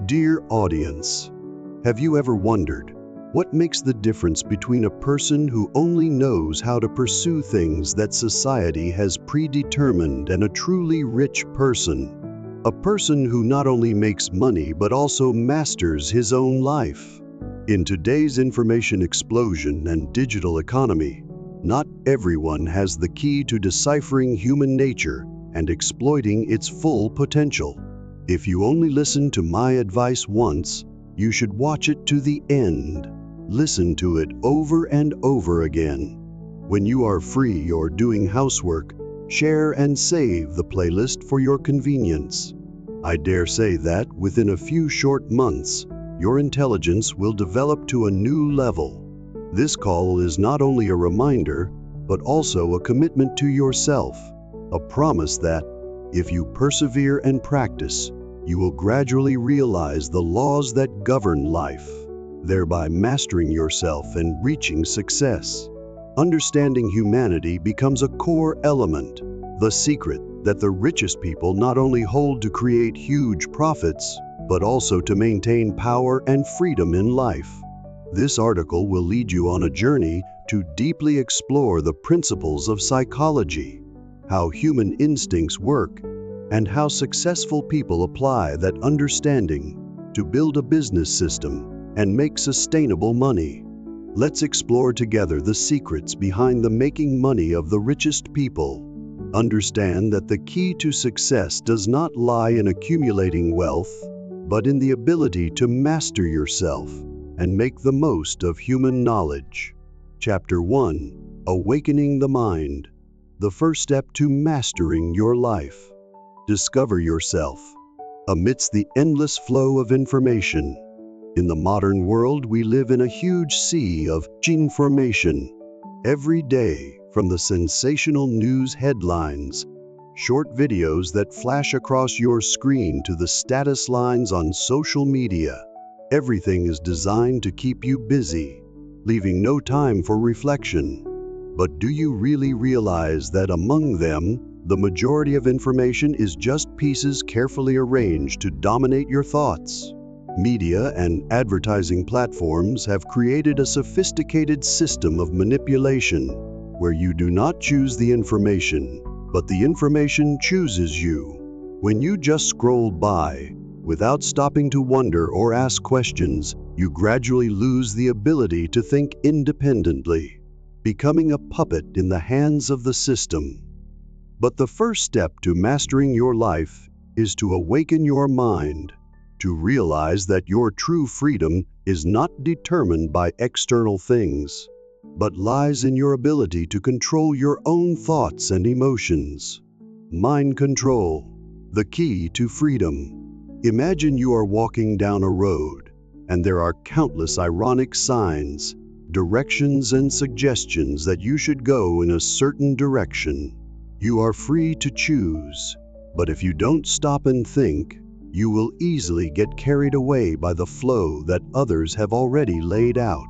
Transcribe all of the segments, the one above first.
Dear audience, have you ever wondered what makes the difference between a person who only knows how to pursue things that society has predetermined and a truly rich person? A person who not only makes money but also masters his own life. In today's information explosion and digital economy, not everyone has the key to deciphering human nature and exploiting its full potential. If you only listen to my advice once, you should watch it to the end. Listen to it over and over again. When you are free or doing housework, share and save the playlist for your convenience. I dare say that within a few short months, your intelligence will develop to a new level. This call is not only a reminder, but also a commitment to yourself, a promise that, if you persevere and practice, you will gradually realize the laws that govern life, thereby mastering yourself and reaching success. Understanding humanity becomes a core element, the secret that the richest people not only hold to create huge profits, but also to maintain power and freedom in life. This article will lead you on a journey to deeply explore the principles of psychology, how human instincts work, and how successful people apply that understanding to build a business system and make sustainable money. Let's explore together the secrets behind the making money of the richest people. Understand that the key to success does not lie in accumulating wealth, but in the ability to master yourself and make the most of human knowledge. Chapter 1: Awakening the Mind. The first step to mastering your life. Discover yourself. Amidst the endless flow of information, in the modern world we live in a huge sea of information. Every day, from the sensational news headlines, short videos that flash across your screen to the status lines on social media, everything is designed to keep you busy, leaving no time for reflection. But do you really realize that among them, the majority of information is just pieces carefully arranged to dominate your thoughts? Media and advertising platforms have created a sophisticated system of manipulation where you do not choose the information, but the information chooses you. When you just scroll by, without stopping to wonder or ask questions, you gradually lose the ability to think independently, becoming a puppet in the hands of the system. But the first step to mastering your life is to awaken your mind, to realize that your true freedom is not determined by external things, but lies in your ability to control your own thoughts and emotions. Mind control, the key to freedom. Imagine you are walking down a road, and there are countless ironic signs, directions and suggestions that you should go in a certain direction. You are free to choose, but if you don't stop and think, you will easily get carried away by the flow that others have already laid out.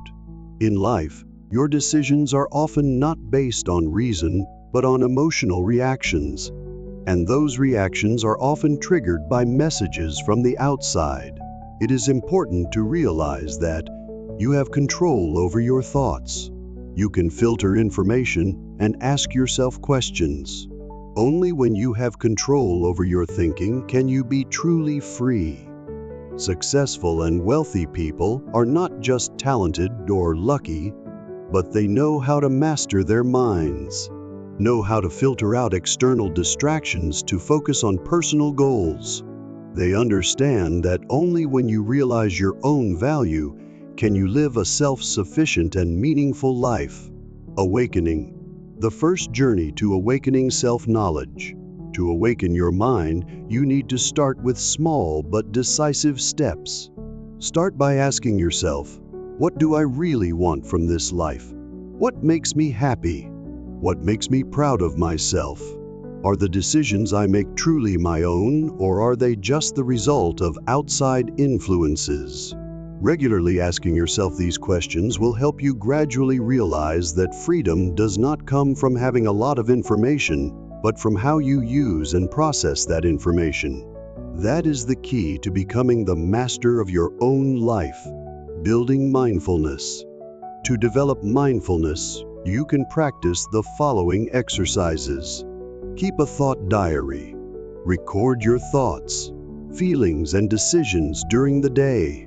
In life, your decisions are often not based on reason, but on emotional reactions, and those reactions are often triggered by messages from the outside. It is important to realize that you have control over your thoughts. You can filter information and ask yourself questions. Only when you have control over your thinking can you be truly free. Successful and wealthy people are not just talented or lucky, but they know how to master their minds, know how to filter out external distractions to focus on personal goals. They understand that only when you realize your own value can you live a self-sufficient and meaningful life. Awakening. The first journey to awakening self-knowledge. To awaken your mind, you need to start with small but decisive steps. Start by asking yourself, what do I really want from this life? What makes me happy? What makes me proud of myself? Are the decisions I make truly my own, or are they just the result of outside influences? Regularly asking yourself these questions will help you gradually realize that freedom does not come from having a lot of information, but from how you use and process that information. That is the key to becoming the master of your own life, building mindfulness. To develop mindfulness, you can practice the following exercises. Keep a thought diary. Record your thoughts, feelings, and decisions during the day.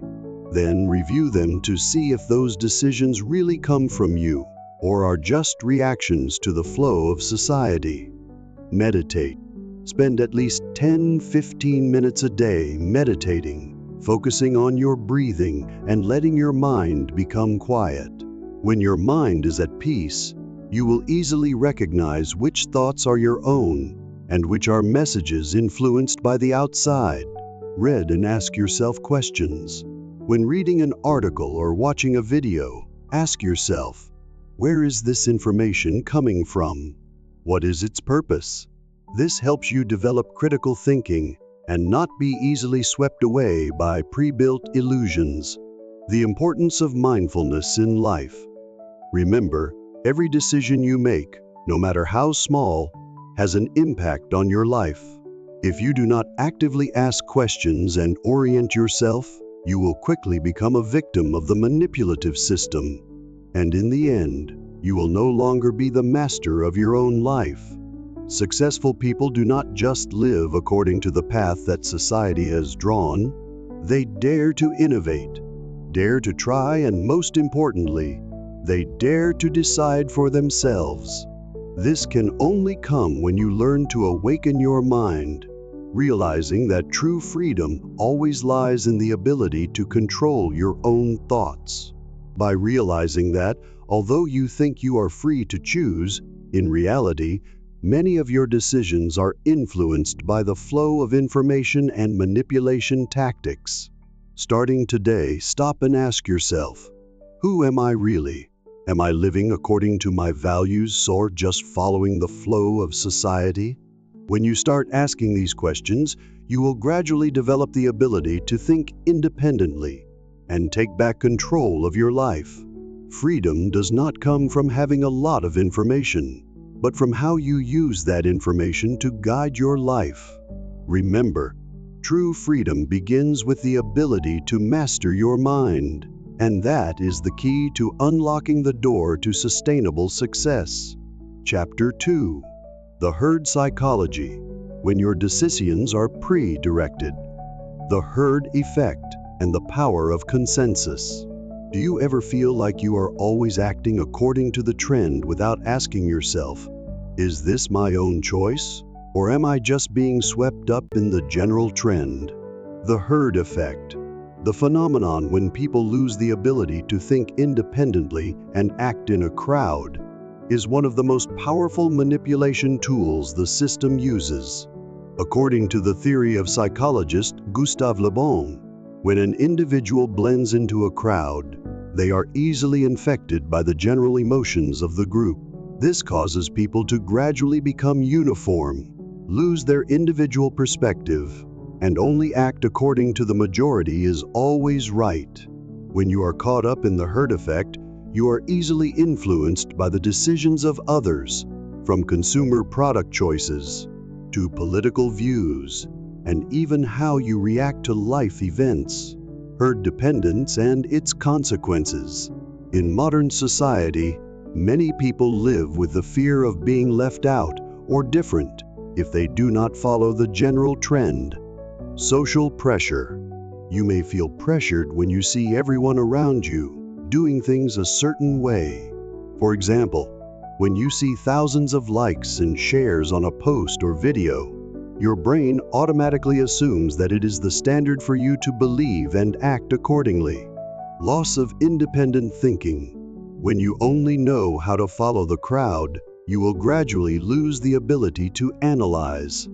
Then review them to see if those decisions really come from you or are just reactions to the flow of society. Meditate. Spend at least 10-15 minutes a day meditating, focusing on your breathing and letting your mind become quiet. When your mind is at peace, you will easily recognize which thoughts are your own and which are messages influenced by the outside. Read and ask yourself questions. When reading an article or watching a video, ask yourself, where is this information coming from? What is its purpose? This helps you develop critical thinking and not be easily swept away by pre-built illusions. The importance of mindfulness in life. Remember, every decision you make, no matter how small, has an impact on your life. If you do not actively ask questions and orient yourself, you will quickly become a victim of the manipulative system. And in the end, you will no longer be the master of your own life. Successful people do not just live according to the path that society has drawn. They dare to innovate, dare to try, and most importantly, they dare to decide for themselves. This can only come when you learn to awaken your mind, realizing that true freedom always lies in the ability to control your own thoughts. By realizing that, although you think you are free to choose, in reality, many of your decisions are influenced by the flow of information and manipulation tactics. Starting today, stop and ask yourself, who am I really? Am I living according to my values or just following the flow of society? When you start asking these questions, you will gradually develop the ability to think independently and take back control of your life. Freedom does not come from having a lot of information, but from how you use that information to guide your life. Remember, true freedom begins with the ability to master your mind, and that is the key to unlocking the door to sustainable success. Chapter 2. The Herd Psychology. When your decisions are pre-directed. The herd effect and the power of consensus. Do you ever feel like you are always acting according to the trend without asking yourself, is this my own choice? Or am I just being swept up in the general trend? The herd effect. The phenomenon when people lose the ability to think independently and act in a crowd is one of the most powerful manipulation tools the system uses. According to the theory of psychologist Gustave Le Bon, when an individual blends into a crowd, they are easily infected by the general emotions of the group. This causes people to gradually become uniform, lose their individual perspective, and only act according to the majority is always right. When you are caught up in the herd effect, you are easily influenced by the decisions of others, from consumer product choices to political views, and even how you react to life events. Herd dependence and its consequences. In modern society, many people live with the fear of being left out or different if they do not follow the general trend. Social pressure. You may feel pressured when you see everyone around you doing things a certain way. For example, when you see thousands of likes and shares on a post or video, your brain automatically assumes that it is the standard for you to believe and act accordingly. Loss of independent thinking. When you only know how to follow the crowd, you will gradually lose the ability to analyze,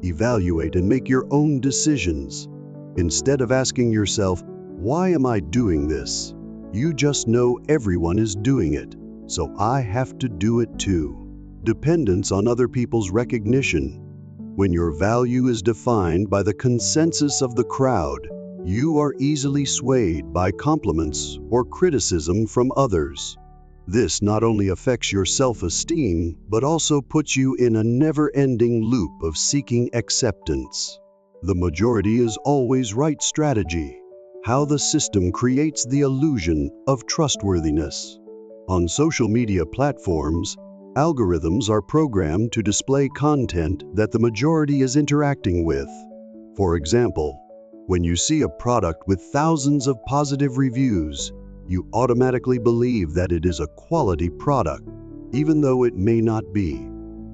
evaluate, and make your own decisions. Instead of asking yourself, why am I doing this? You just know everyone is doing it, so I have to do it too. Dependence on other people's recognition. When your value is defined by the consensus of the crowd, you are easily swayed by compliments or criticism from others. This not only affects your self-esteem, but also puts you in a never-ending loop of seeking acceptance. The majority is always right strategy. How the system creates the illusion of trustworthiness. On social media platforms, algorithms are programmed to display content that the majority is interacting with. For example, when you see a product with thousands of positive reviews, you automatically believe that it is a quality product, even though it may not be.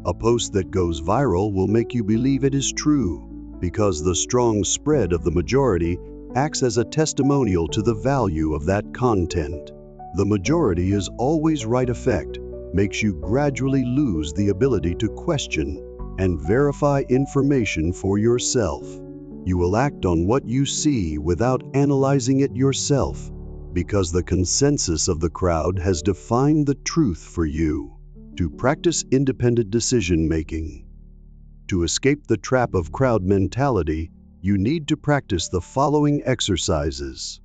A post that goes viral will make you believe it is true, because the strong spread of the majority acts as a testimonial to the value of that content. The majority is always right effect makes you gradually lose the ability to question and verify information for yourself. You will act on what you see without analyzing it yourself, because the consensus of the crowd has defined the truth for you. To practice independent decision-making. To escape the trap of crowd mentality, you need to practice the following exercises.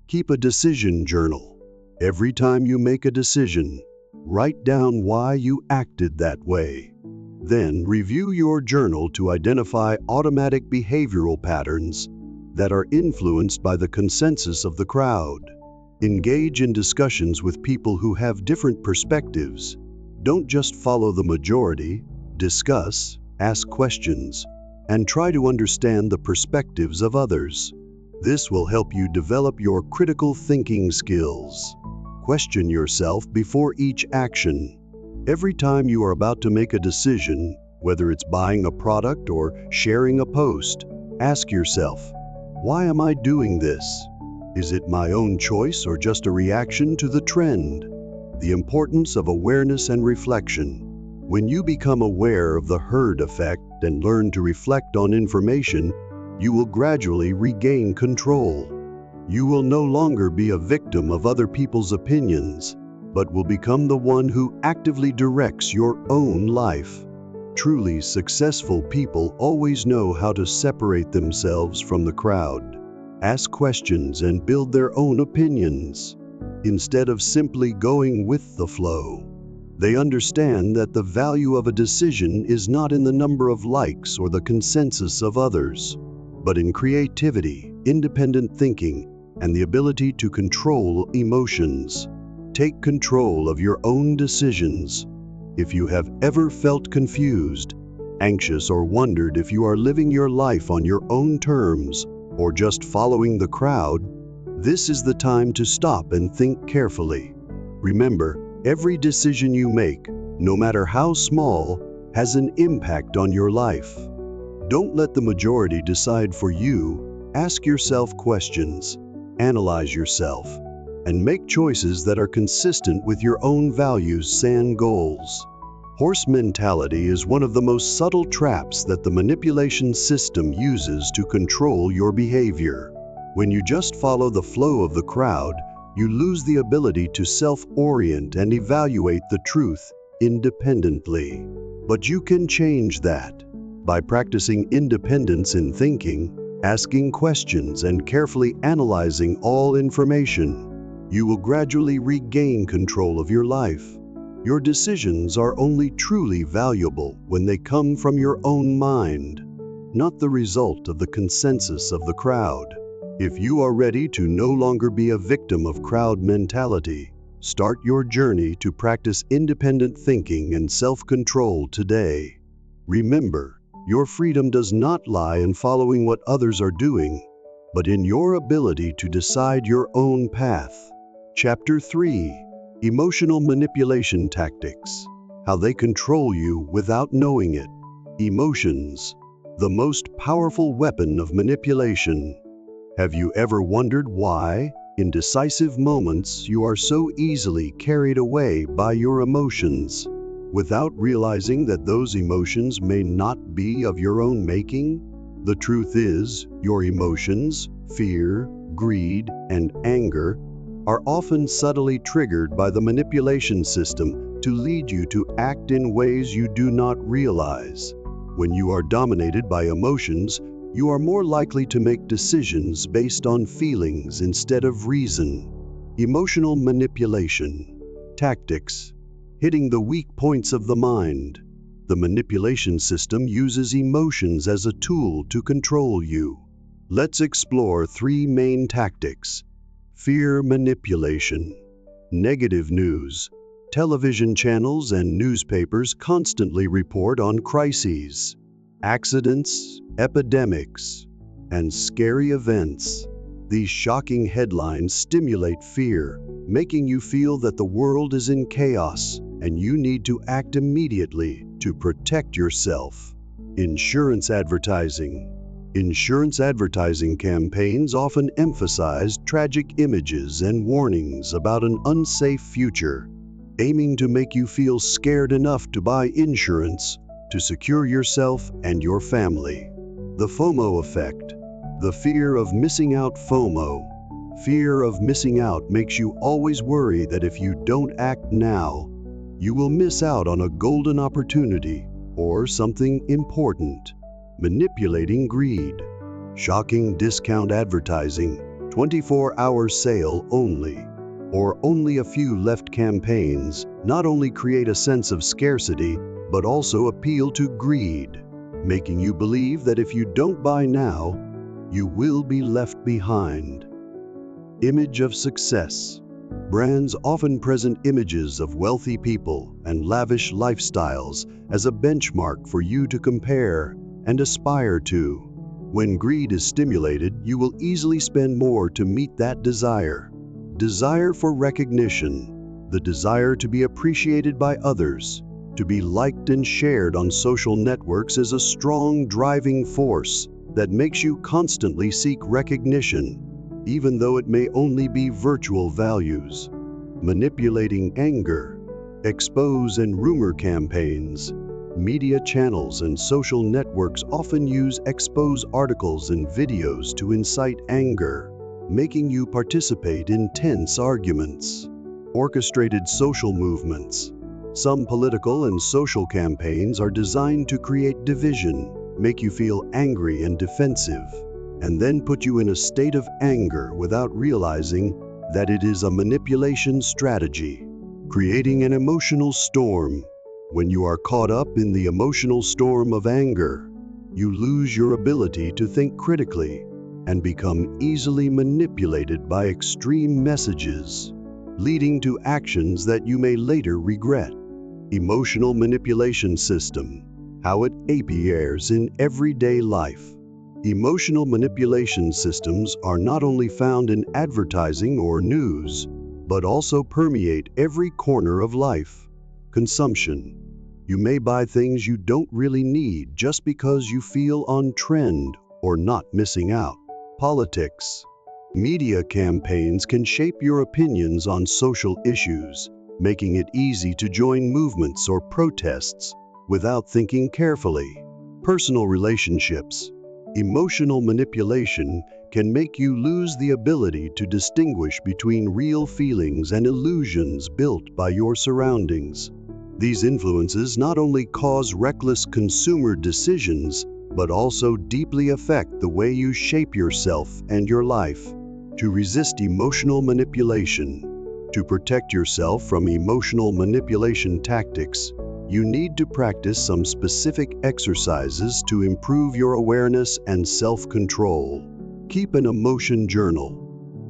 Keep a decision journal. Every time you make a decision, write down why you acted that way. Then review your journal to identify automatic behavioral patterns that are influenced by the consensus of the crowd. Engage in discussions with people who have different perspectives. Don't just follow the majority. Discuss, ask questions, and try to understand the perspectives of others. This will help you develop your critical thinking skills. Question yourself before each action. Every time you are about to make a decision, whether it's buying a product or sharing a post, ask yourself, why am I doing this? Is it my own choice or just a reaction to the trend? The importance of awareness and reflection. When you become aware of the herd effect and learn to reflect on information, you will gradually regain control. You will no longer be a victim of other people's opinions, but will become the one who actively directs your own life. Truly successful people always know how to separate themselves from the crowd, ask questions, and build their own opinions, instead of simply going with the flow. They understand that the value of a decision is not in the number of likes or the consensus of others, but in creativity, independent thinking, and the ability to control emotions. Take control of your own decisions. If you have ever felt confused, anxious, or wondered if you are living your life on your own terms or just following the crowd, this is the time to stop and think carefully. Remember, every decision you make, no matter how small, has an impact on your life. Don't let the majority decide for you. Ask yourself questions, analyze yourself, and make choices that are consistent with your own values and goals. Horse mentality is one of the most subtle traps that the manipulation system uses to control your behavior. When you just follow the flow of the crowd, you lose the ability to self-orient and evaluate the truth independently. But you can change that. By practicing independence in thinking, asking questions, and carefully analyzing all information, you will gradually regain control of your life. Your decisions are only truly valuable when they come from your own mind, not the result of the consensus of the crowd. If you are ready to no longer be a victim of crowd mentality, start your journey to practice independent thinking and self-control today. Remember, your freedom does not lie in following what others are doing, but in your ability to decide your own path. Chapter 3. Emotional Manipulation Tactics. How they control you without knowing it. Emotions, the most powerful weapon of manipulation. Have you ever wondered why, in decisive moments, you are so easily carried away by your emotions, without realizing that those emotions may not be of your own making? The truth is, your emotions, fear, greed, and anger, are often subtly triggered by the manipulation system to lead you to act in ways you do not realize. When you are dominated by emotions, you are more likely to make decisions based on feelings instead of reason. Emotional manipulation tactics. Hitting the weak points of the mind. The manipulation system uses emotions as a tool to control you. Let's explore three main tactics. Fear manipulation. Negative news. Television channels and newspapers constantly report on crises, accidents, epidemics, and scary events. These shocking headlines stimulate fear, making you feel that the world is in chaos and you need to act immediately to protect yourself. Insurance advertising. Insurance advertising campaigns often emphasize tragic images and warnings about an unsafe future, aiming to make you feel scared enough to buy insurance to secure yourself and your family. The FOMO effect. The fear of missing out. FOMO. Fear of missing out makes you always worry that if you don't act now, you will miss out on a golden opportunity or something important. Manipulating greed. Shocking discount advertising, 24-hour sale only, or only a few left campaigns not only create a sense of scarcity, but also appeal to greed, making you believe that if you don't buy now, you will be left behind. Image of success. Brands often present images of wealthy people and lavish lifestyles as a benchmark for you to compare and aspire to. When greed is stimulated, you will easily spend more to meet that desire. Desire for recognition. The desire to be appreciated by others, to be liked and shared on social networks is a strong driving force that makes you constantly seek recognition, even though it may only be virtual values. Manipulating anger. Expose and rumor campaigns. Media channels and social networks often use expose articles and videos to incite anger, making you participate in tense arguments. Orchestrated social movements. Some political and social campaigns are designed to create division, make you feel angry and defensive, and then put you in a state of anger without realizing that it is a manipulation strategy. Creating an emotional storm. When you are caught up in the emotional storm of anger, you lose your ability to think critically and become easily manipulated by extreme messages, leading to actions that you may later regret. Emotional manipulation system. How it appears in everyday life. Emotional manipulation systems are not only found in advertising or news, but also permeate every corner of life. Consumption. You may buy things you don't really need just because you feel on trend or not missing out. Politics. Media campaigns can shape your opinions on social issues, making it easy to join movements or protests without thinking carefully. Personal relationships. Emotional manipulation can make you lose the ability to distinguish between real feelings and illusions built by your surroundings. These influences not only cause reckless consumer decisions, but also deeply affect the way you shape yourself and your life. To resist emotional manipulation. To protect yourself from emotional manipulation tactics, you need to practice some specific exercises to improve your awareness and self-control. Keep an emotion journal.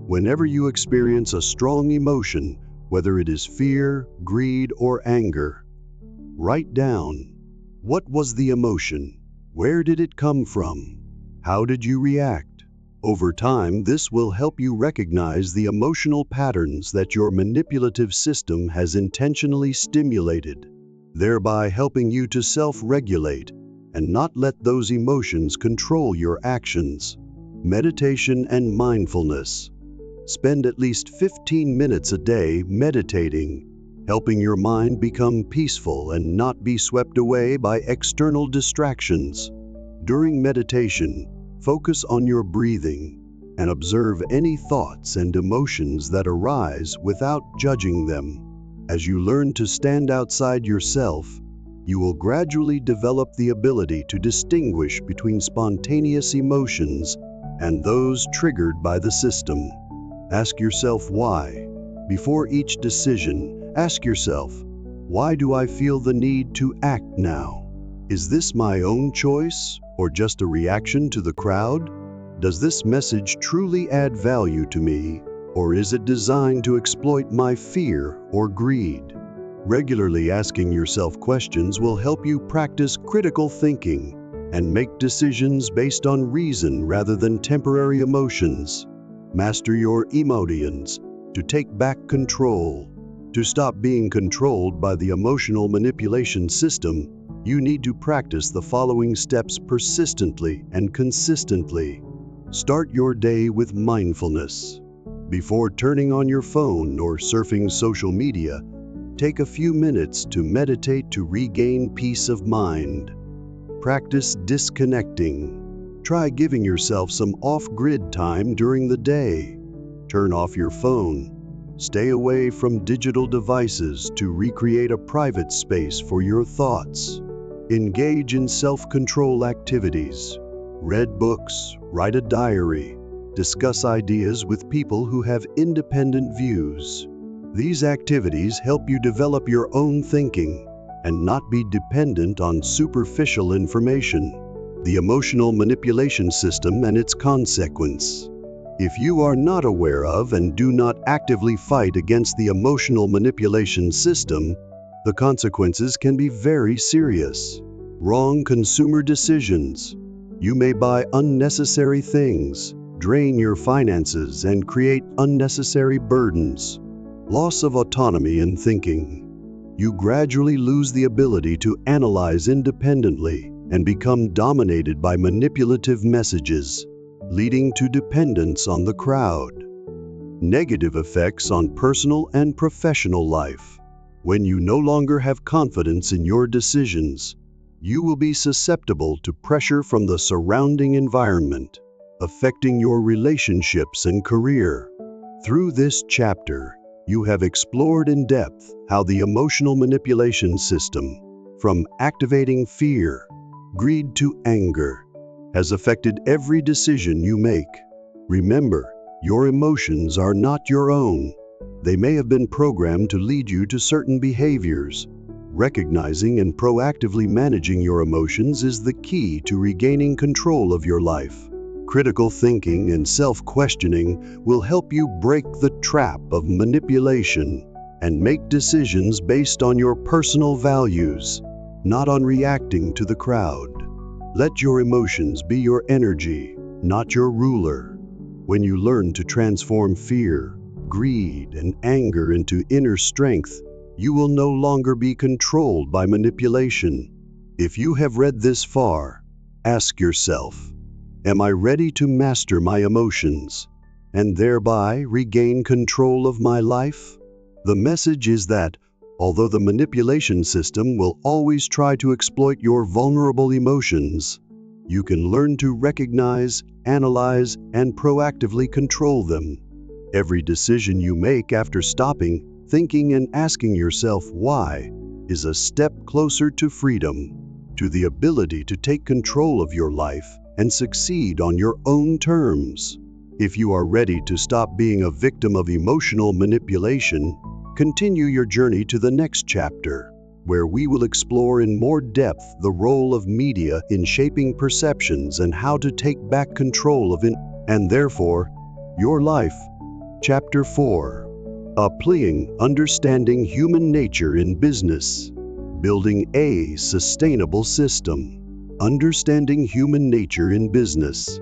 Whenever you experience a strong emotion, whether it is fear, greed, or anger, write down: what was the emotion? Where did it come from? How did you react? Over time, this will help you recognize the emotional patterns that your manipulative system has intentionally stimulated, thereby helping you to self-regulate and not let those emotions control your actions. Meditation and mindfulness. Spend at least 15 minutes a day meditating, helping your mind become peaceful and not be swept away by external distractions. During meditation, focus on your breathing and observe any thoughts and emotions that arise without judging them. As you learn to stand outside yourself, you will gradually develop the ability to distinguish between spontaneous emotions and those triggered by the system. Ask yourself why. Before each decision, ask yourself, why do I feel the need to act now? Is this my own choice or just a reaction to the crowd? Does this message truly add value to me, or is it designed to exploit my fear or greed? Regularly asking yourself questions will help you practice critical thinking and make decisions based on reason rather than temporary emotions. Master your emotions to take back control. To stop being controlled by the emotional manipulation system, you need to practice the following steps persistently and consistently. Start your day with mindfulness. Before turning on your phone or surfing social media, take a few minutes to meditate to regain peace of mind. Practice disconnecting. Try giving yourself some off-grid time during the day. Turn off your phone. Stay away from digital devices to recreate a private space for your thoughts. Engage in self-control activities. Read books, write a diary, discuss ideas with people who have independent views. These activities help you develop your own thinking and not be dependent on superficial information. The emotional manipulation system and its consequence. If you are not aware of and do not actively fight against the emotional manipulation system, the consequences can be very serious. Wrong consumer decisions. You may buy unnecessary things, drain your finances, and create unnecessary burdens. Loss of autonomy in thinking. You gradually lose the ability to analyze independently and become dominated by manipulative messages, leading to dependence on the crowd. Negative effects on personal and professional life. When you no longer have confidence in your decisions, you will be susceptible to pressure from the surrounding environment, affecting your relationships and career. Through this chapter, you have explored in depth how the emotional manipulation system, from activating fear, greed to anger, has affected every decision you make. Remember, your emotions are not your own. They may have been programmed to lead you to certain behaviors. Recognizing and proactively managing your emotions is the key to regaining control of your life. Critical thinking and self-questioning will help you break the trap of manipulation and make decisions based on your personal values, not on reacting to the crowd. Let your emotions be your energy, not your ruler. When you learn to transform fear, greed, and anger into inner strength, you will no longer be controlled by manipulation. If you have read this far, ask yourself, am I ready to master my emotions and thereby regain control of my life? The message is that, although the manipulation system will always try to exploit your vulnerable emotions, you can learn to recognize, analyze, and proactively control them. Every decision you make after stopping, thinking, and asking yourself why is a step closer to freedom, to the ability to take control of your life and succeed on your own terms. If you are ready to stop being a victim of emotional manipulation, continue your journey to the next chapter, where we will explore in more depth the role of media in shaping perceptions and how to take back control of it, and therefore, your life. Chapter 4. Applying Understanding Human Nature in Business. Building a Sustainable System. Understanding Human Nature in Business.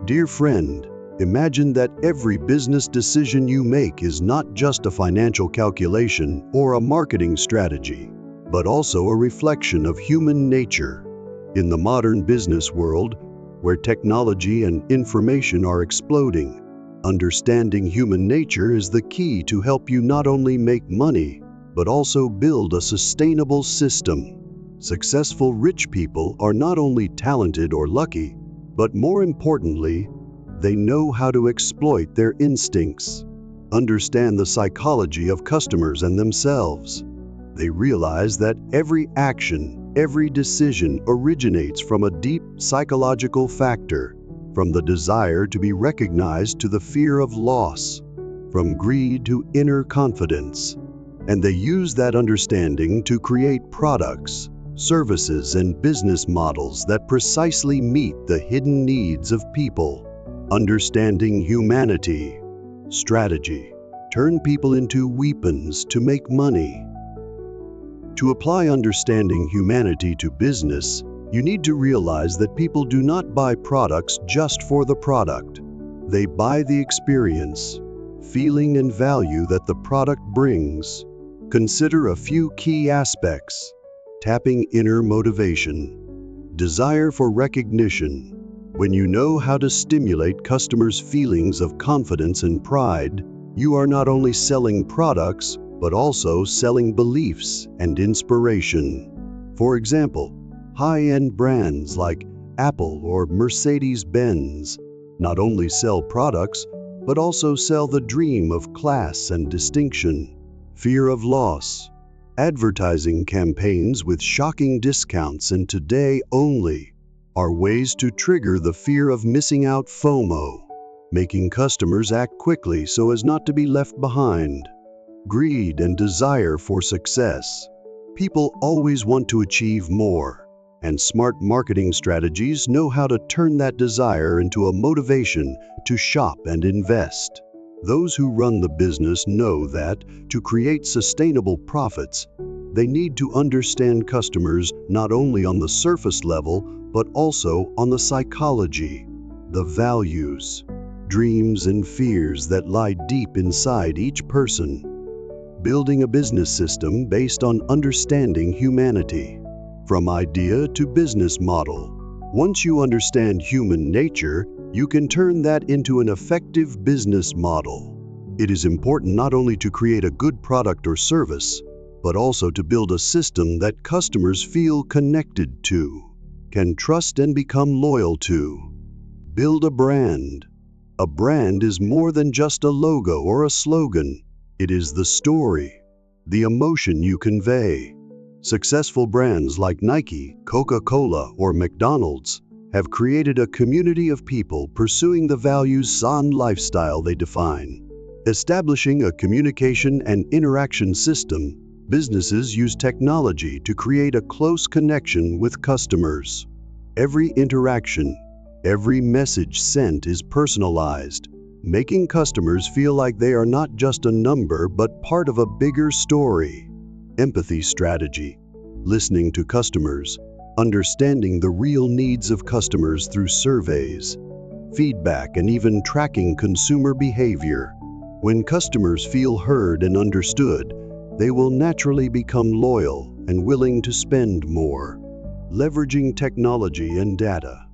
Dear friend, imagine that every business decision you make is not just a financial calculation or a marketing strategy, but also a reflection of human nature. In the modern business world, where technology and information are exploding, understanding human nature is the key to help you not only make money, but also build a sustainable system. Successful rich people are not only talented or lucky, but more importantly, they know how to exploit their instincts, understand the psychology of customers and themselves. They realize that every action, every decision originates from a deep psychological factor, from the desire to be recognized to the fear of loss, from greed to inner confidence. And they use that understanding to create products, services, and business models that precisely meet the hidden needs of people. Understanding humanity. Strategy. Turn people into weapons to make money. To apply understanding humanity to business, you need to realize that people do not buy products just for the product. They buy the experience, feeling, and value that the product brings. Consider a few key aspects. Tapping inner motivation. Desire for recognition. When you know how to stimulate customers' feelings of confidence and pride, you are not only selling products, but also selling beliefs and inspiration. For example, high-end brands like Apple or Mercedes-Benz not only sell products, but also sell the dream of class and distinction. Fear of loss. Advertising campaigns with shocking discounts and today only are ways to trigger the fear of missing out, FOMO, making customers act quickly so as not to be left behind. Greed and desire for success. People always want to achieve more, and smart marketing strategies know how to turn that desire into a motivation to shop and invest. Those who run the business know that, to create sustainable profits, they need to understand customers not only on the surface level, but also on the psychology, the values, dreams, and fears that lie deep inside each person. Building a business system based on understanding humanity. From idea to business model. Once you understand human nature, you can turn that into an effective business model. It is important not only to create a good product or service, but also to build a system that customers feel connected to, can trust and become loyal to. Build a brand. A brand is more than just a logo or a slogan. It is the story, the emotion you convey. Successful brands like Nike, Coca-Cola, or McDonald's have created a community of people pursuing the values and lifestyle they define. Establishing a communication and interaction system, businesses use technology to create a close connection with customers. Every interaction, every message sent is personalized, making customers feel like they are not just a number but part of a bigger story. Empathy strategy. Listening to customers, understanding the real needs of customers through surveys, feedback, and even tracking consumer behavior. When customers feel heard and understood, they will naturally become loyal and willing to spend more. Leveraging technology and data.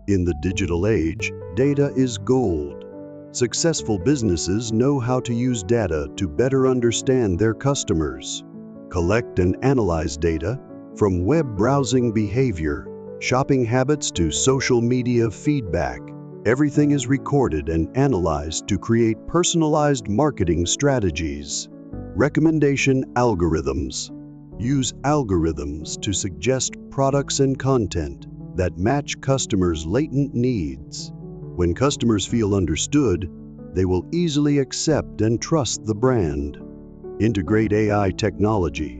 In the digital age, data is gold. Successful businesses know how to use data to better understand their customers. Collect and analyze data, from web browsing behavior, shopping habits to social media feedback. Everything is recorded and analyzed to create personalized marketing strategies. Recommendation algorithms. Use algorithms to suggest products and content that match customers' latent needs. When customers feel understood, they will easily accept and trust the brand. Integrate AI technology.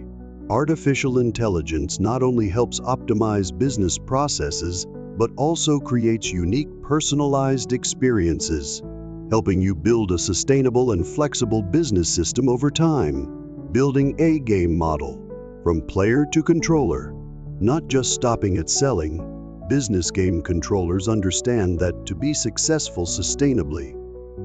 Artificial intelligence not only helps optimize business processes, but also creates unique personalized experiences, helping you build a sustainable and flexible business system over time. Building a game model, from player to controller. Not just stopping at selling, business game controllers understand that to be successful sustainably,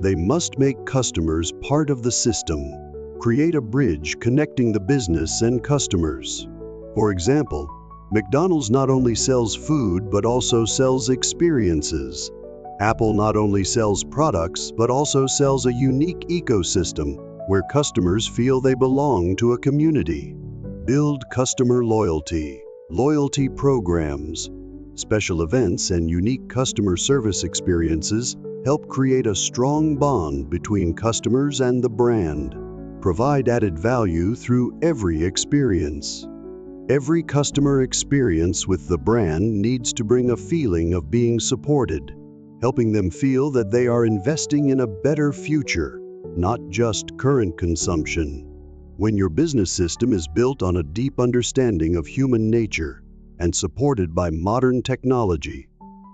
they must make customers part of the system. Create a bridge connecting the business and customers. For example, McDonald's not only sells food but also sells experiences. Apple not only sells products but also sells a unique ecosystem where customers feel they belong to a community. Build customer loyalty. Loyalty programs, special events, and unique customer service experiences help create a strong bond between customers and the brand. Provide added value through every experience. Every customer experience with the brand needs to bring a feeling of being supported, helping them feel that they are investing in a better future, not just current consumption. When your business system is built on a deep understanding of human nature, and supported by modern technology,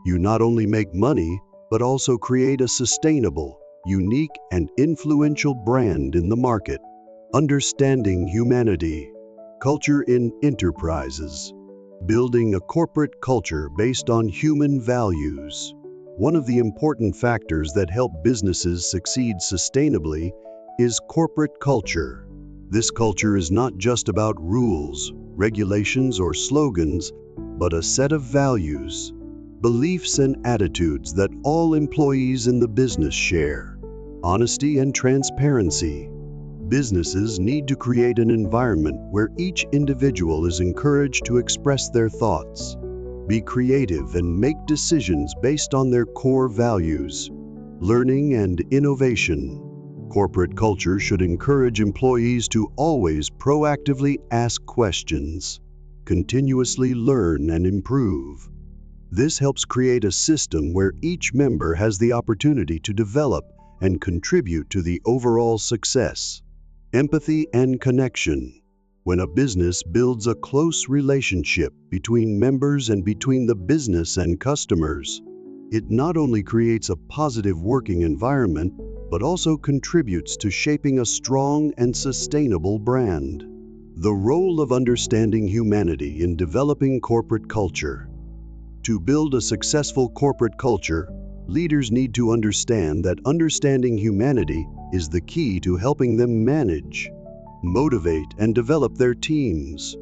you not only make money, but also create a sustainable, unique, and influential brand in the market. Understanding humanity. Culture in enterprises. Building a corporate culture based on human values. One of the important factors that help businesses succeed sustainably is corporate culture. This culture is not just about rules, regulations, or slogans, but a set of values, beliefs, and attitudes that all employees in the business share. Honesty and transparency. Businesses need to create an environment where each individual is encouraged to express their thoughts, be creative, and make decisions based on their core values. Learning and innovation. Corporate culture should encourage employees to always proactively ask questions, continuously learn and improve. This helps create a system where each member has the opportunity to develop and contribute to the overall success. Empathy and connection. When a business builds a close relationship between members and between the business and customers, it not only creates a positive working environment, but also contributes to shaping a strong and sustainable brand. The role of understanding humanity in developing corporate culture. To build a successful corporate culture, leaders need to understand that understanding humanity is the key to helping them manage, motivate, and develop their teams.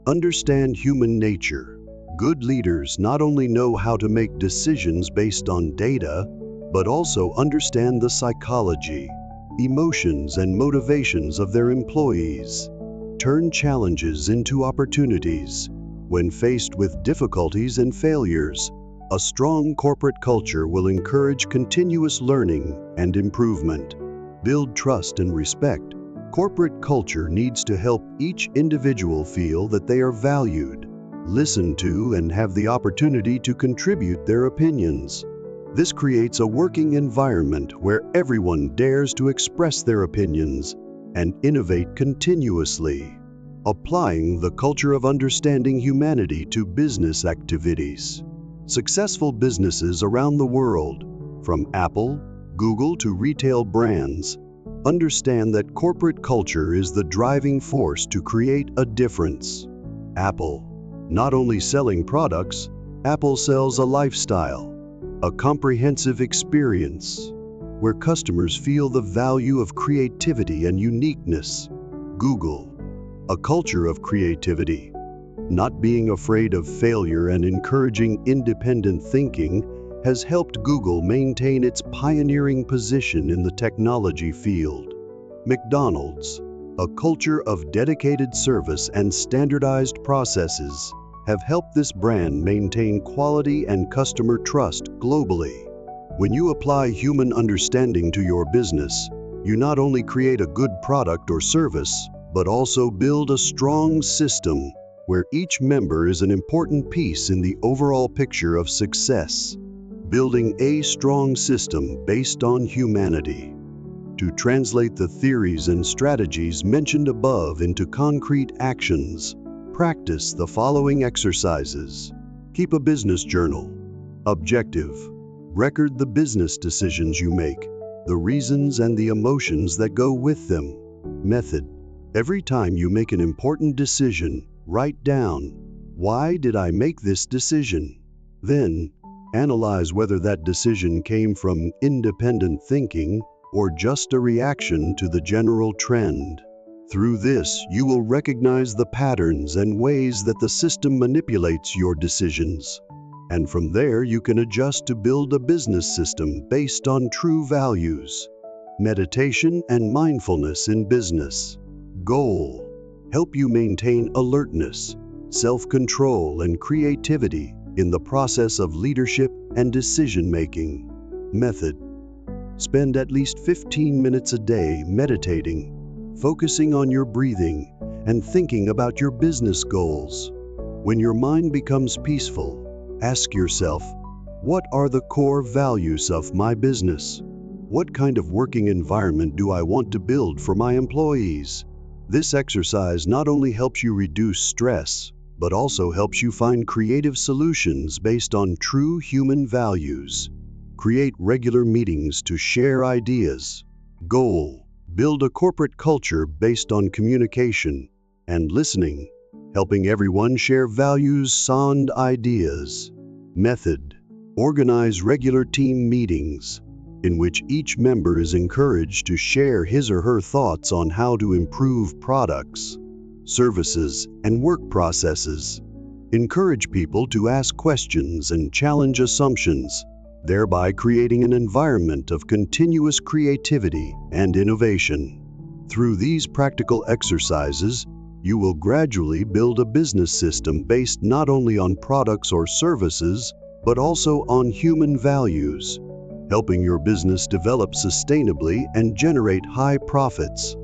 Understand human nature. Good leaders not only know how to make decisions based on data, but also understand the psychology, emotions, and motivations of their employees. Turn challenges into opportunities. When faced with difficulties and failures, a strong corporate culture will encourage continuous learning and improvement. Build trust and respect. Corporate culture needs to help each individual feel that they are valued, listened to, and have the opportunity to contribute their opinions. This creates a working environment where everyone dares to express their opinions and innovate continuously. Applying the culture of understanding humanity to business activities. Successful businesses around the world, from Apple, Google to retail brands, understand that corporate culture is the driving force to create a difference. Apple. Not only selling products, Apple sells a lifestyle, a comprehensive experience, where customers feel the value of creativity and uniqueness. Google. A culture of creativity. Not being afraid of failure and encouraging independent thinking has helped Google maintain its pioneering position in the technology field. McDonald's. A culture of dedicated service and standardized processes have helped this brand maintain quality and customer trust globally. When you apply human understanding to your business, you not only create a good product or service, but also build a strong system where each member is an important piece in the overall picture of success. Building a strong system based on humanity. To translate the theories and strategies mentioned above into concrete actions, practice the following exercises. Keep a business journal. Objective. Record the business decisions you make, the reasons and the emotions that go with them. Method. Every time you make an important decision, write down, why did I make this decision? Then, analyze whether that decision came from independent thinking or just a reaction to the general trend. Through this, you will recognize the patterns and ways that the system manipulates your decisions. And from there, you can adjust to build a business system based on true values. Meditation and mindfulness in business. Goal. Help you maintain alertness, self-control, and creativity in the process of leadership and decision-making. Method. Spend at least 15 minutes a day meditating, focusing on your breathing, and thinking about your business goals. When your mind becomes peaceful, ask yourself, what are the core values of my business? What kind of working environment do I want to build for my employees? This exercise not only helps you reduce stress, but also helps you find creative solutions based on true human values. Create regular meetings to share ideas. Goal: build a corporate culture based on communication and listening, helping everyone share values, sound ideas. Method: organize regular team meetings, in which each member is encouraged to share his or her thoughts on how to improve products, services, and work processes. Encourage people to ask questions and challenge assumptions, thereby creating an environment of continuous creativity and innovation. Through these practical exercises, you will gradually build a business system based not only on products or services, but also on human values, helping your business develop sustainably and generate high profits.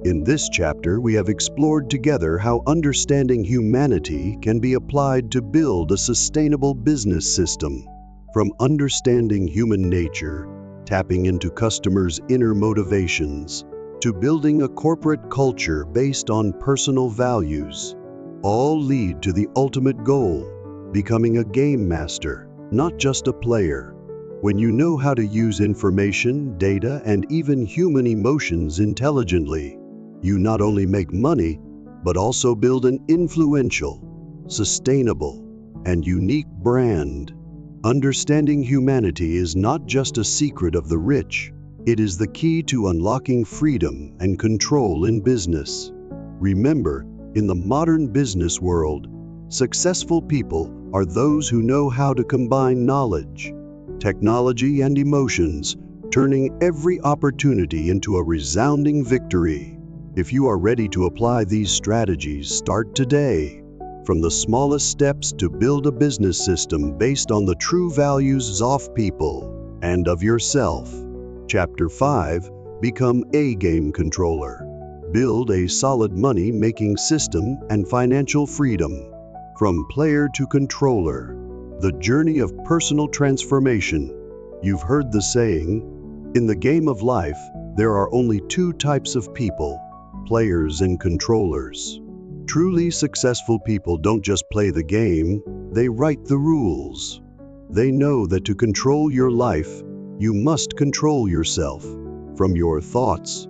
In this chapter, we have explored together how understanding humanity can be applied to build a sustainable business system. From understanding human nature, tapping into customers' inner motivations, to building a corporate culture based on personal values, all lead to the ultimate goal: becoming a game master, not just a player. When you know how to use information, data, and even human emotions intelligently, you not only make money, but also build an influential, sustainable, and unique brand. Understanding humanity is not just a secret of the rich, it is the key to unlocking freedom and control in business. Remember, in the modern business world, successful people are those who know how to combine knowledge, technology, and emotions, turning every opportunity into a resounding victory. If you are ready to apply these strategies, start today. From the smallest steps to build a business system based on the true values of people and of yourself. Chapter 5: Become a Game Controller. Build a solid money-making system and financial freedom. From player to controller, the journey of personal transformation. You've heard the saying, in the game of life, there are only two types of people: players and controllers. Truly successful people don't just play the game, they write the rules. They know that to control your life, you must control yourself, from your thoughts,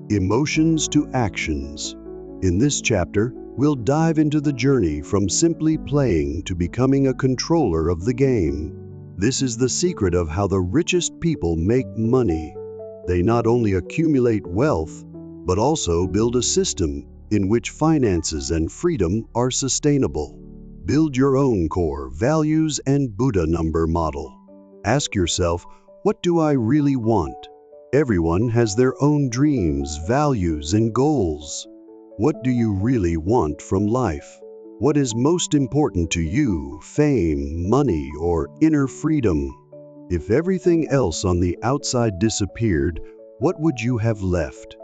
emotions to actions. In this chapter, we'll dive into the journey from simply playing to becoming a controller of the game. This is the secret of how the richest people make money. They not only accumulate wealth, but also build a system in which finances and freedom are sustainable. Build your own core values and Buddha number model. Ask yourself, what do I really want? Everyone has their own dreams, values, and goals. What do you really want from life? What is most important to you, fame, money, or inner freedom? If everything else on the outside disappeared, what would you have left?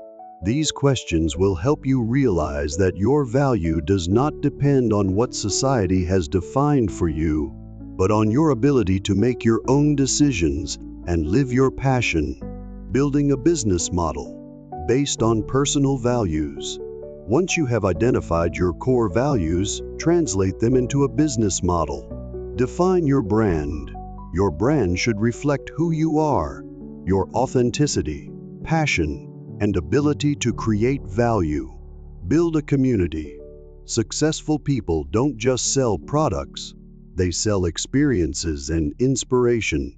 These questions will help you realize that your value does not depend on what society has defined for you, but on your ability to make your own decisions and live your passion. Building a business model based on personal values. Once you have identified your core values, translate them into a business model. Define your brand. Your brand should reflect who you are, your authenticity, passion, and ability to create value. Build a community. Successful people don't just sell products, they sell experiences and inspiration.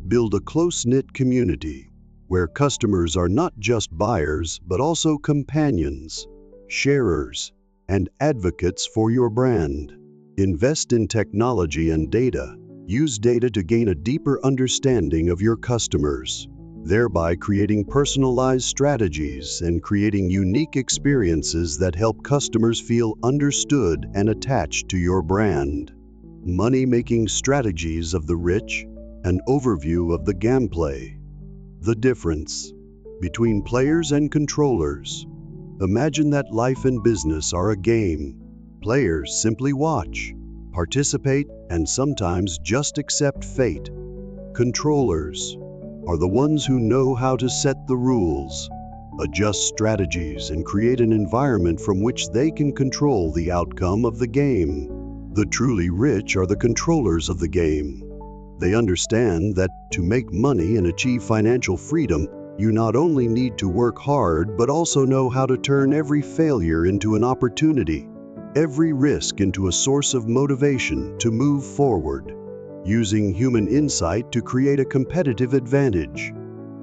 Build a close-knit community where customers are not just buyers but also companions, sharers, and advocates for your brand. Invest in technology and data. Use data to gain a deeper understanding of your customers, thereby creating personalized strategies and creating unique experiences that help customers feel understood and attached to your brand. Money-making strategies of the rich, an overview of the gameplay. The difference between players and controllers. Imagine that life and business are a game. Players simply watch, participate, and sometimes just accept fate. Controllers are the ones who know how to set the rules, adjust strategies, and create an environment from which they can control the outcome of the game. The truly rich are the controllers of the game. They understand that to make money and achieve financial freedom, you not only need to work hard, but also know how to turn every failure into an opportunity, every risk into a source of motivation to move forward, using human insight to create a competitive advantage.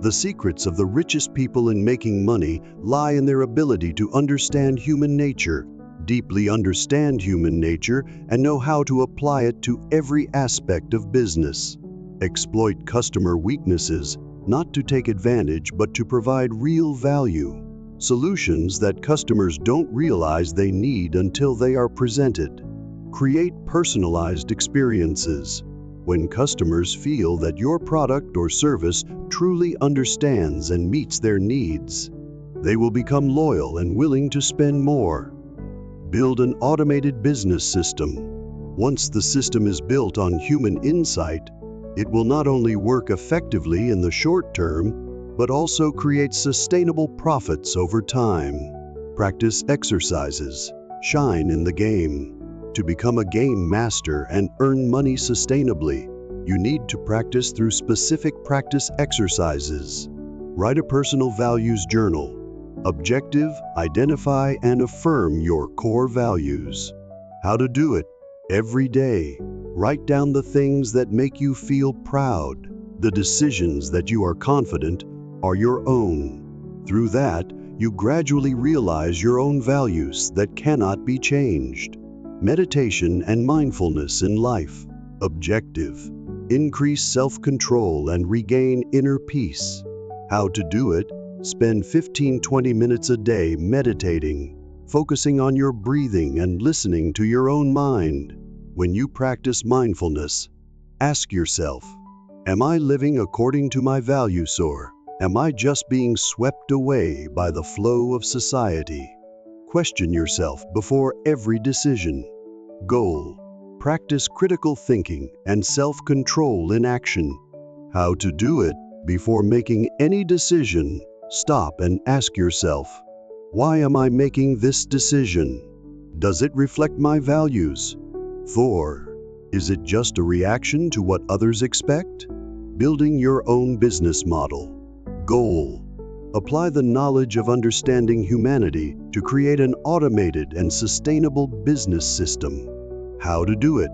The secrets of the richest people in making money lie in their ability to understand human nature, deeply understand human nature, and know how to apply it to every aspect of business. Exploit customer weaknesses, not to take advantage, but to provide real value. Solutions that customers don't realize they need until they are presented. Create personalized experiences. When customers feel that your product or service truly understands and meets their needs, they will become loyal and willing to spend more. Build an automated business system. Once the system is built on human insight, it will not only work effectively in the short term, but also create sustainable profits over time. Practice exercises. Shine in the game. To become a game master and earn money sustainably, you need to practice through specific practice exercises. Write a personal values journal. Objective, identify, and affirm your core values. How to do it? Every day, write down the things that make you feel proud. The decisions that you are confident are your own. Through that, you gradually realize your own values that cannot be changed. Meditation and mindfulness in life. Objective: increase self-control and regain inner peace. How to do it? Spend 15-20 minutes a day meditating, focusing on your breathing and listening to your own mind. When you practice mindfulness, ask yourself, am I living according to my values, or am I just being swept away by the flow of society? Question yourself before every decision. Goal: practice critical thinking and self-control in action. How to do it? Before making any decision, stop and ask yourself, why am I making this decision? Does it reflect my values? 4. Is it just a reaction to what others expect? Building your own business model. Goal: apply the knowledge of understanding humanity to create an automated and sustainable business system. How to do it?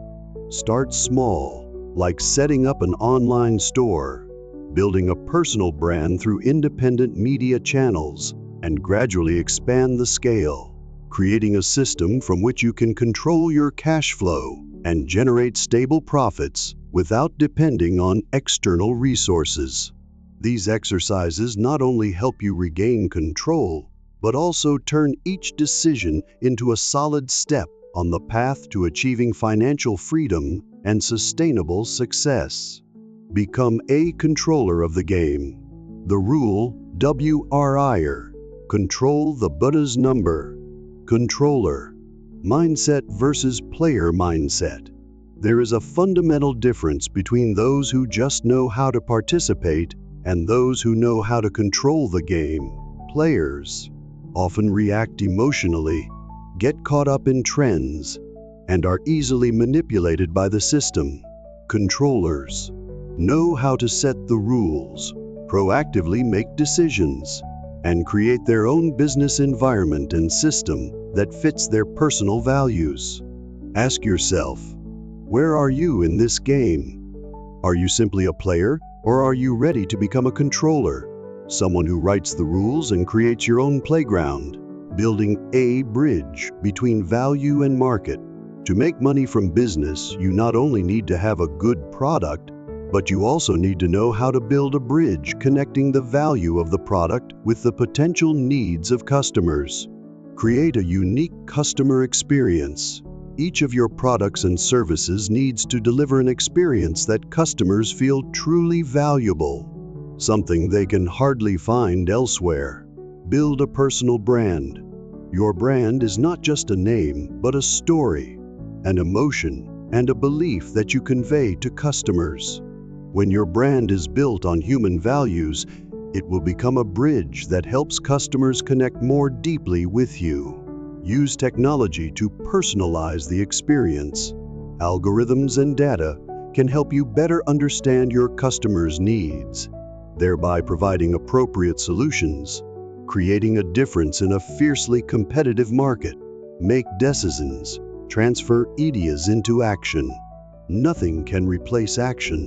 Start small, like setting up an online store, building a personal brand through independent media channels, and gradually expand the scale, creating a system from which you can control your cash flow and generate stable profits without depending on external resources. These exercises not only help you regain control, but also turn each decision into a solid step on the path to achieving financial freedom and sustainable success. Become a controller of the game. The rule: WRIR. Control the Buddha's number. Controller mindset versus player mindset. There is a fundamental difference between those who just know how to participate and those who know how to control the game. Players often react emotionally, get caught up in trends, and are easily manipulated by the system. Controllers know how to set the rules, proactively make decisions, and create their own business environment and system that fits their personal values. Ask yourself, where are you in this game? Are you simply a player, or are you ready to become a controller, someone who writes the rules and creates your own playground? Building a bridge between value and market. To make money from business, you not only need to have a good product, but you also need to know how to build a bridge connecting the value of the product with the potential needs of customers. Create a unique customer experience. Each of your products and services needs to deliver an experience that customers feel truly valuable, something they can hardly find elsewhere. Build a personal brand. Your brand is not just a name, but a story, an emotion, and a belief that you convey to customers. When your brand is built on human values, it will become a bridge that helps customers connect more deeply with you. Use technology to personalize the experience. algorithms, and data can help you better understand your customers' needs, thereby providing appropriate solutions, creating a difference in a fiercely competitive market. Make decisions, transfer ideas into action. Nothing can replace action.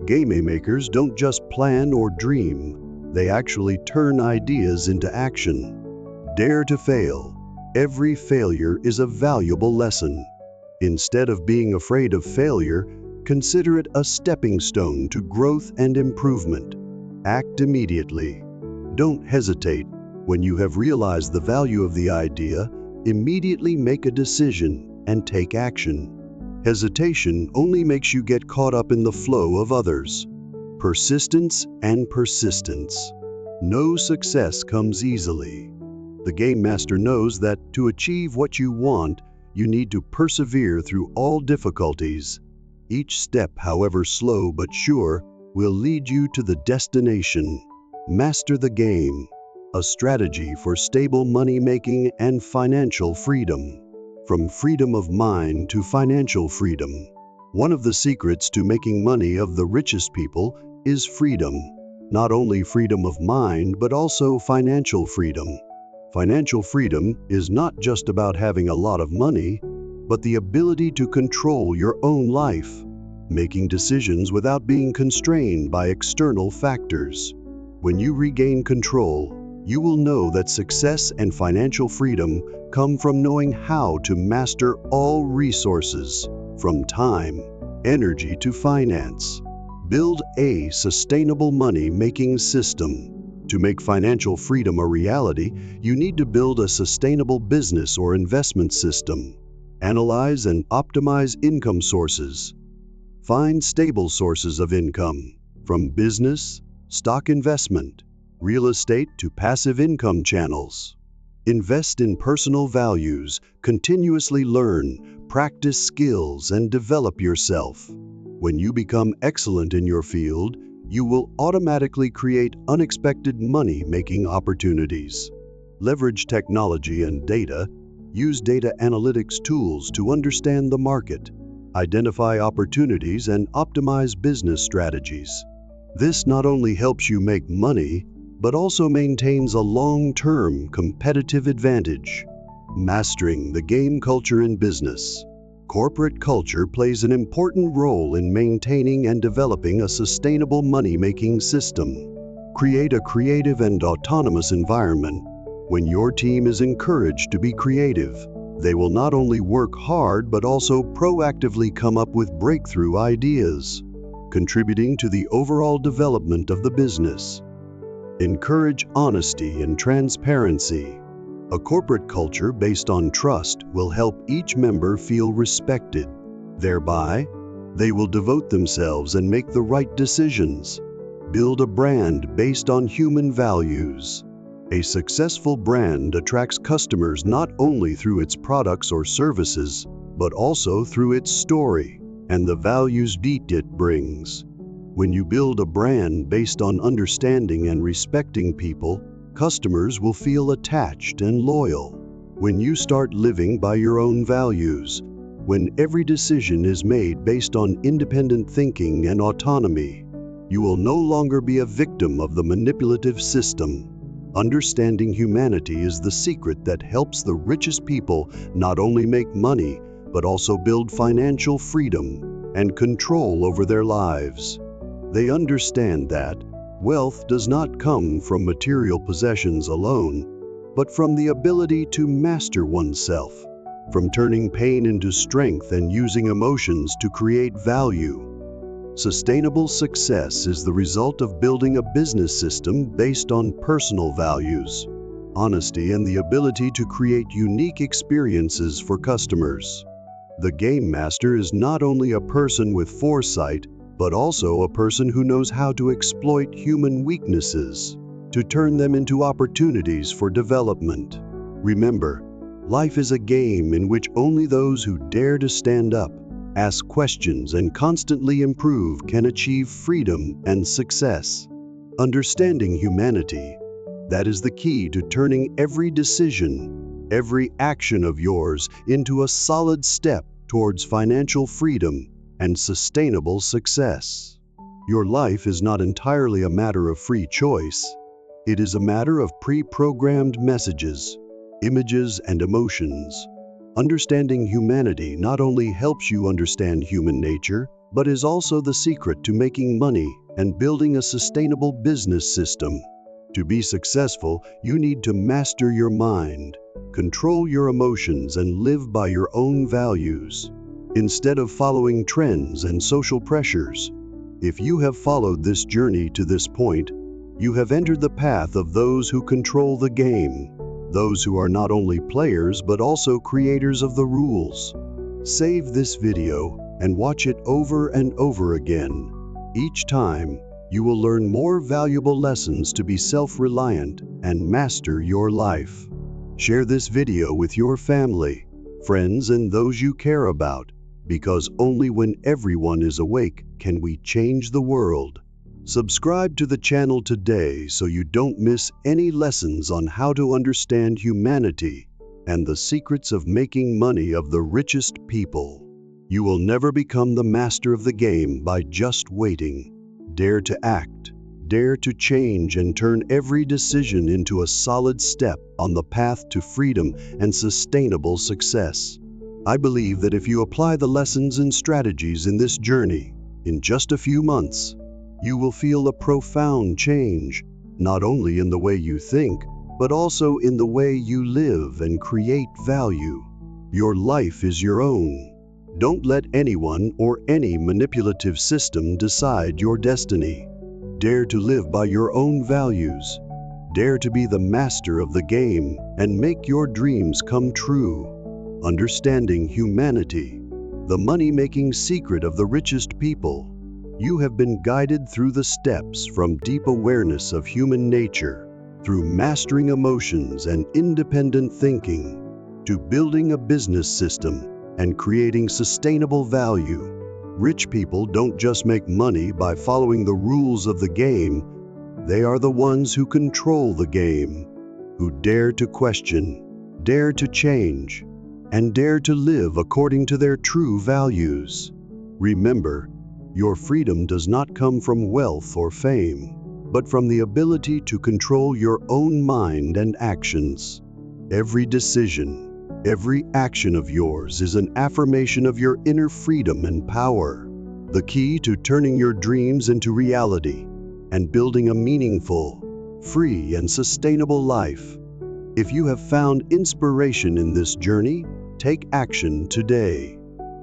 Game makers don't just plan or dream, they actually turn ideas into action. Dare to fail. Every failure is a valuable lesson. Instead of being afraid of failure, consider it a stepping stone to growth and improvement. Act immediately. Don't hesitate. When you have realized the value of the idea, immediately make a decision and take action. Hesitation only makes you get caught up in the flow of others. Persistence and persistence. No success comes easily. The Game Master knows that to achieve what you want, you need to persevere through all difficulties. Each step, however slow but sure, will lead you to the destination. Master the game. A strategy for stable money-making and financial freedom. From freedom of mind to financial freedom. One of the secrets to making money of the richest people is freedom. Not only freedom of mind, but also financial freedom. Financial freedom is not just about having a lot of money, but the ability to control your own life, making decisions without being constrained by external factors. When you regain control, you will know that success and financial freedom come from knowing how to master all resources, from time, energy to finance. Build a sustainable money-making system. To make financial freedom a reality, you need to build a sustainable business or investment system. Analyze and optimize income sources. Find stable sources of income, from business, stock investment, real estate to passive income channels. Invest in personal values, continuously learn, practice skills, and develop yourself. When you become excellent in your field, you will automatically create unexpected money-making opportunities. Leverage technology and data. Use data analytics tools to understand the market, identify opportunities, and optimize business strategies. This not only helps you make money, but also maintains a long-term competitive advantage. Mastering the game culture in business. Corporate culture plays an important role in maintaining and developing a sustainable money-making system. Create a creative and autonomous environment. When your team is encouraged to be creative, they will not only work hard but also proactively come up with breakthrough ideas, contributing to the overall development of the business. Encourage honesty and transparency. A corporate culture based on trust will help each member feel respected. Thereby, they will devote themselves and make the right decisions. Build a brand based on human values. A successful brand attracts customers not only through its products or services, but also through its story and the values it brings. When you build a brand based on understanding and respecting people, customers will feel attached and loyal. When you start living by your own values, when every decision is made based on independent thinking and autonomy, you will no longer be a victim of the manipulative system. Understanding humanity is the secret that helps the richest people not only make money, but also build financial freedom and control over their lives. They understand that wealth does not come from material possessions alone, but from the ability to master oneself, from turning pain into strength and using emotions to create value. Sustainable success is the result of building a business system based on personal values, honesty, and the ability to create unique experiences for customers. The Game Master is not only a person with foresight, but also a person who knows how to exploit human weaknesses, to turn them into opportunities for development. Remember, life is a game in which only those who dare to stand up, ask questions, and constantly improve can achieve freedom and success. Understanding humanity, that is the key to turning every decision, every action of yours into a solid step towards financial freedom and sustainable success. Your life is not entirely a matter of free choice. It is a matter of pre-programmed messages, images, and emotions. Understanding humanity not only helps you understand human nature, but is also the secret to making money and building a sustainable business system. To be successful, you need to master your mind, control your emotions, and live by your own values, instead of following trends and social pressures. If you have followed this journey to this point, you have entered the path of those who control the game, those who are not only players but also creators of the rules. Save this video and watch it over and over again. Each time, you will learn more valuable lessons to be self-reliant and master your life. Share this video with your family, friends, and those you care about, because only when everyone is awake can we change the world. Subscribe to the channel today so you don't miss any lessons on how to understand humanity and the secrets of making money of the richest people. You will never become the master of the game by just waiting. Dare to act, dare to change, and turn every decision into a solid step on the path to freedom and sustainable success. I believe that if you apply the lessons and strategies in this journey, in just a few months, you will feel a profound change, not only in the way you think, but also in the way you live and create value. Your life is your own. Don't let anyone or any manipulative system decide your destiny. Dare to live by your own values. Dare to be the master of the game and make your dreams come true. Understanding humanity, the money-making secret of the richest people. You have been guided through the steps from deep awareness of human nature, through mastering emotions and independent thinking, to building a business system and creating sustainable value. Rich people don't just make money by following the rules of the game. They are the ones who control the game, who dare to question, dare to change, and dare to live according to their true values. Remember, your freedom does not come from wealth or fame, but from the ability to control your own mind and actions. Every decision, every action of yours is an affirmation of your inner freedom and power, the key to turning your dreams into reality and building a meaningful, free, and sustainable life. If you have found inspiration in this journey, take action today.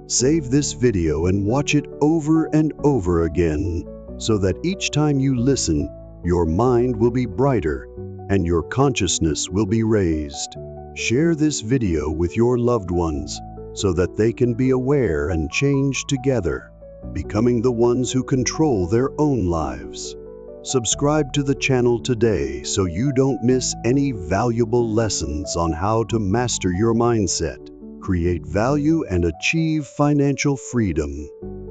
Save this video and watch it over and over again, so that each time you listen, your mind will be brighter and your consciousness will be raised. Share this video with your loved ones so that they can be aware and change together, becoming the ones who control their own lives. Subscribe to the channel today so you don't miss any valuable lessons on how to master your mindset, create value, and achieve financial freedom.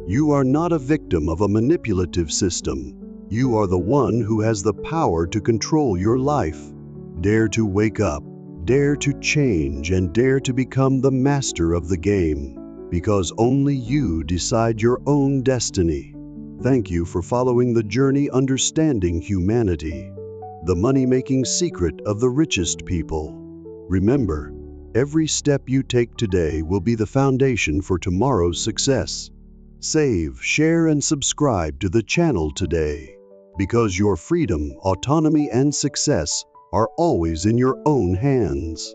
You are not a victim of a manipulative system. You are the one who has the power to control your life. Dare to wake up, dare to change, and dare to become the master of the game, because only you decide your own destiny. Thank you for following the journey understanding humanity, the money-making secret of the richest people. Remember, every step you take today will be the foundation for tomorrow's success. Save, share, and subscribe to the channel today, because your freedom, autonomy, and success are always in your own hands.